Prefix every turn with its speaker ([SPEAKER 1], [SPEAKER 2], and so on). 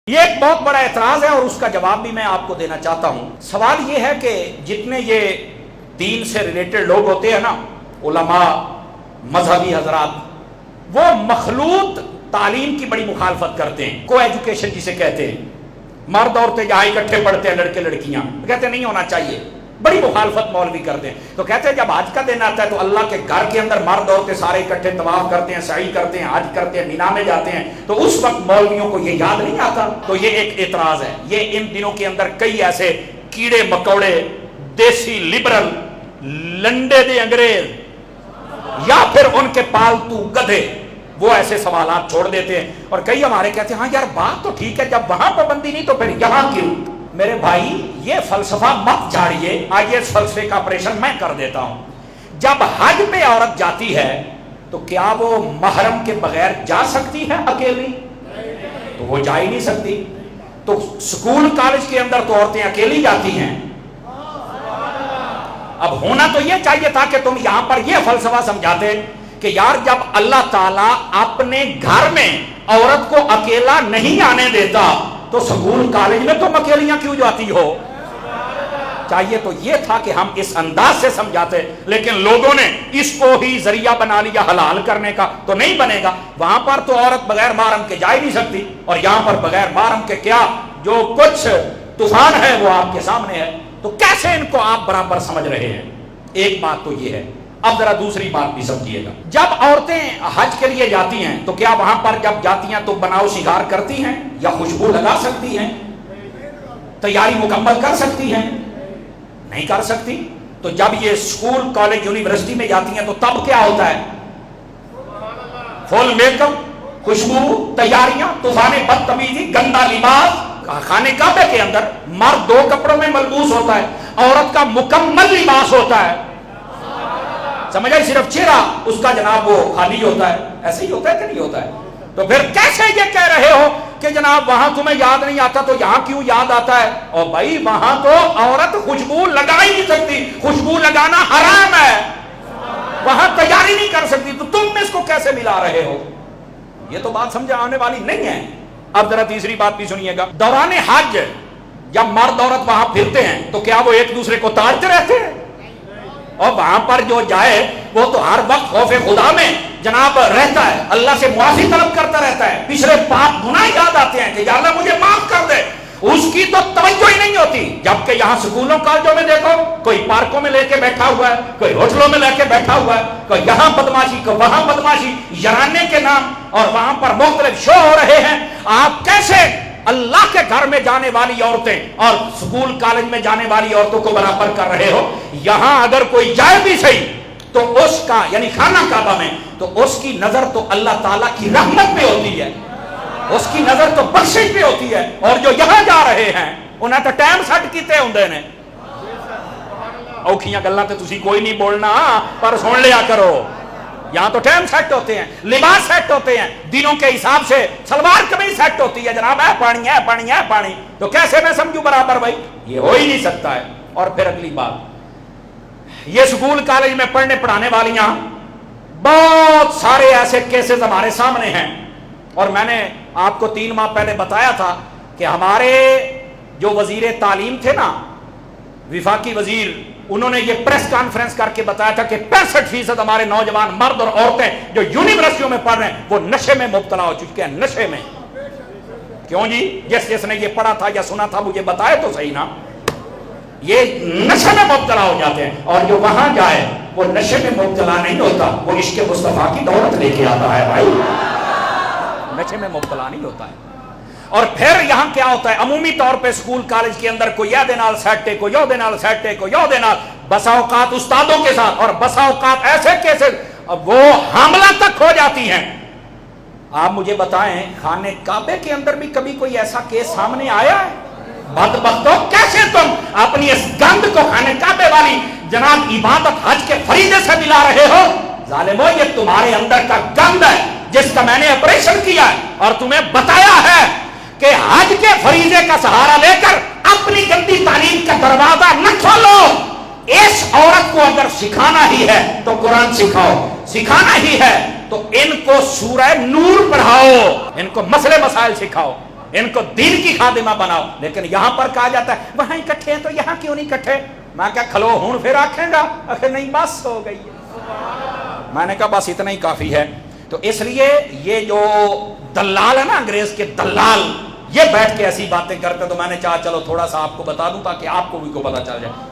[SPEAKER 1] یہ ایک بہت بڑا اعتراض ہے اور اس کا جواب بھی میں آپ کو دینا چاہتا ہوں۔ سوال یہ ہے کہ جتنے یہ دین سے ریلیٹڈ لوگ ہوتے ہیں نا، علماء، مذہبی حضرات، وہ مخلوط تعلیم کی بڑی مخالفت کرتے ہیں، کو ایجوکیشن جسے کہتے ہیں۔ مرد عورتیں جہاں اکٹھے پڑھتے ہیں، لڑکے لڑکیاں، کہتے ہیں نہیں ہونا چاہیے، بڑی مخالفت مولوی کرتے ہیں۔ تو کہتے ہیں جب حج کا دن آتا ہے تو اللہ کے گھر کے اندر مرد عورتیں سارے اکٹھے طواف کرتے ہیں، سعی کرتے ہیں، حج کرتے ہیں، مینا میں جاتے ہیں، تو اس وقت مولویوں کو یہ یاد نہیں آتا؟ تو یہ ایک اعتراض ہے۔ یہ ان دنوں کے اندر کئی ایسے کیڑے مکوڑے، دیسی لبرل، لنڈے دے انگریز یا پھر ان کے پالتو گدھے، وہ ایسے سوالات چھوڑ دیتے ہیں۔ اور کئی ہمارے کہتے ہیں ہاں یار بات تو ٹھیک ہے، جب وہاں پابندی نہیں تو پھر یہاں کیوں؟ میرے بھائی یہ فلسفہ مت جاڑیے، آئیے اس فلسفے کا آپریشن میں کر دیتا ہوں۔ جب حج پہ عورت جاتی ہے تو کیا وہ محرم کے بغیر جا سکتی ہے اکیلی؟ تو وہ جا ہی نہیں سکتی۔ تو سکول کالج کے اندر تو عورتیں اکیلی جاتی ہیں۔ اب ہونا تو یہ چاہیے تھا کہ تم یہاں پر یہ فلسفہ سمجھاتے کہ یار جب اللہ تعالیٰ اپنے گھر میں عورت کو اکیلا نہیں آنے دیتا تو سکول کالج میں تم اکیلیاں کیوں جاتی ہو؟ چاہیے تو یہ تھا کہ ہم اس انداز سے سمجھاتے، لیکن لوگوں نے اس کو ہی ذریعہ بنا لیا حلال کرنے کا۔ تو نہیں بنے گا، وہاں پر تو عورت بغیر محرم کے جا ہی نہیں سکتی، اور یہاں پر بغیر محرم کے کیا جو کچھ طوفان ہے وہ آپ کے سامنے ہے۔ تو کیسے ان کو آپ برابر سمجھ رہے ہیں؟ ایک بات تو یہ ہے۔ اب ذرا دوسری بات بھی سمجھیے گا، جب عورتیں حج کے لیے جاتی ہیں تو کیا وہاں پر جب جاتی ہیں تو بناؤ شکار کرتی ہیں یا خوشبو لگا سکتی ہیں؟ تیاری مکمل کر سکتی ہیں؟ نہیں کر سکتی۔ تو جب یہ اسکول کالج یونیورسٹی میں جاتی ہیں تو تب کیا ہوتا ہے؟ فل میک اپ، خوشبو، تیاریاں، طوفان بدتمیزی، گندا لباس۔ خانے کعبے کے اندر مرد 2 کپڑوں میں ملبوس ہوتا ہے، عورت کا مکمل لباس ہوتا ہے۔ سمجھ آئی؟ صرف چہرہ اس کا جناب وہ خالی ہوتا ہے۔ ایسے ہی ہوتا ہے کہ نہیں ہوتا ہے؟ تو پھر کیسے یہ کہہ رہے ہو کہ جناب وہاں تمہیں یاد نہیں آتا تو یہاں کیوں یاد آتا ہے؟ اور بھائی وہاں تو عورت خوشبو لگا ہی نہیں سکتی، خوشبو لگانا حرام ہے، وہاں تیاری نہیں کر سکتی، تو تم اس کو کیسے ملا رہے ہو؟ یہ تو بات سمجھ آنے والی نہیں ہے۔ اب ذرا تیسری بات بھی سنیے گا، دوران حج جب مرد عورت وہاں پھرتے ہیں تو کیا وہ ایک دوسرے کو تاڑتے رہتے ہیں؟ اور وہاں پر جو جائے وہ تو ہر وقت خوف خدا میں جناب رہتا ہے، اللہ سے معافی طلب کرتا رہتا ہے، پچھلے پاپ گناہ یاد آتے ہیں کہ یا اللہ مجھے معاف کر دے، اس کی تو توجہ ہی نہیں ہوتی۔ جبکہ یہاں سکولوں کالجوں میں دیکھو، کوئی پارکوں میں لے کے بیٹھا ہوا ہے، کوئی ہوٹلوں میں لے کے بیٹھا ہوا ہے، کوئی یہاں بدماشی، کوئی وہاں بدماشی، یرانے کے نام، اور وہاں پر مختلف شو ہو رہے ہیں۔ آپ کیسے اللہ کے گھر میں جانے والی عورتیں اور سکول کالج میں جانے والی عورتوں کو برابر کر رہے ہو؟ یہاں اگر کوئی جائے بھی صحیح تو اس کا یعنی خانہ کعبہ میں تو اس کی نظر تو اللہ تعالیٰ کی رحمت پہ ہوتی ہے، اس کی نظر تو بخشش پہ ہوتی ہے، اور جو یہاں جا رہے ہیں انہیں تو ٹائم سیٹ کیتے ہوندے نے۔ اوکھیاں گلاں تے تسی کوئی نہیں بولنا پر سن لیا کرو، یہاں تو ٹائم سیٹ ہوتے ہیں، لباس سیٹ ہوتے ہیں، دنوں کے حساب سے سلوار قمیض سیٹ ہوتی ہے، جناب ہے پانی ہے پانی ہے پانی، تو کیسے میں سمجھوں برابر؟ بھائی یہ ہو ہی نہیں سکتا ہے۔ اور پھر اگلی بات، یہ سکول کالج میں پڑھنے پڑھانے والیاں، بہت سارے ایسے کیسز ہمارے سامنے ہیں، اور میں نے آپ کو 3 ماہ پہلے بتایا تھا کہ ہمارے جو وزیر تعلیم تھے نا، وفاقی وزیر، انہوں نے یہ پریس کانفرنس کر کے بتایا تھا کہ 65% ہمارے نوجوان مرد اور عورتیں جو یونیورسٹیوں میں پڑھ رہے ہیں وہ نشے میں مبتلا ہو چکے ہیں۔ نشے میں کیوں جی؟ جس نے یہ پڑھا تھا یا سنا تھا مجھے بتائے تو صحیح نا۔ یہ نشے میں مبتلا ہو جاتے ہیں، اور جو وہاں جائے وہ نشے میں مبتلا نہیں ہوتا، وہ عشق مصطفیٰ کی دولت لے کے آتا ہے بھائی، نشے میں مبتلا نہیں ہوتا ہے۔ اور پھر یہاں کیا ہوتا ہے؟ عمومی طور پہ سکول کالج کے اندر کوئی یہ نال سیٹ ہے، کوئی یہ نال سیٹ ہے، کوئی یہ نال، بسا اوقات استادوں کے ساتھ، اور بسا اوقات ایسے کیسے وہ حاملہ تک ہو جاتی ہیں۔ آپ مجھے بتائیں خانے کعبے کے اندر بھی کبھی کوئی ایسا کیس سامنے آیا ہے؟ بدبختو، کیسے تم اپنی اس گند کو خانے کعبے والی جناب عبادت حج کے فریضے سے ملا رہے ہو؟ ظالمو، یہ تمہارے اندر کا گند ہے جس کا میں نے آپریشن کیا ہے اور تمہیں بتایا ہے کہ حج کے فریضے کا سہارا لے کر اپنی گندی تعلیم کا دروازہ نہ کھولو۔ اس عورت کو اگر سکھانا ہی ہے تو قرآن سکھاؤ، سکھانا ہی ہے تو ان کو سورہ نور پڑھاؤ، ان کو مسئلے مسائل سکھاؤ۔ ان کو دین کی خادمہ بناؤ. لیکن یہاں پر کہا جاتا ہے وہاں اکٹھے ہیں تو یہاں کیوں نہیں اکٹھے؟ میں کہا کھلو ہوں پھر آکھیں گا. آخر نہیں بس ہو گئی ہے. میں نے کہا بس اتنا ہی کافی ہے. تو اس لیے یہ جو دلال ہے نا انگریز کے دلال، یہ بیٹھ کے ایسی باتیں کرتے، تو میں نے چاہا چلو تھوڑا سا آپ کو بتا دوں تاکہ آپ کو بھی کو پتہ چل جائے.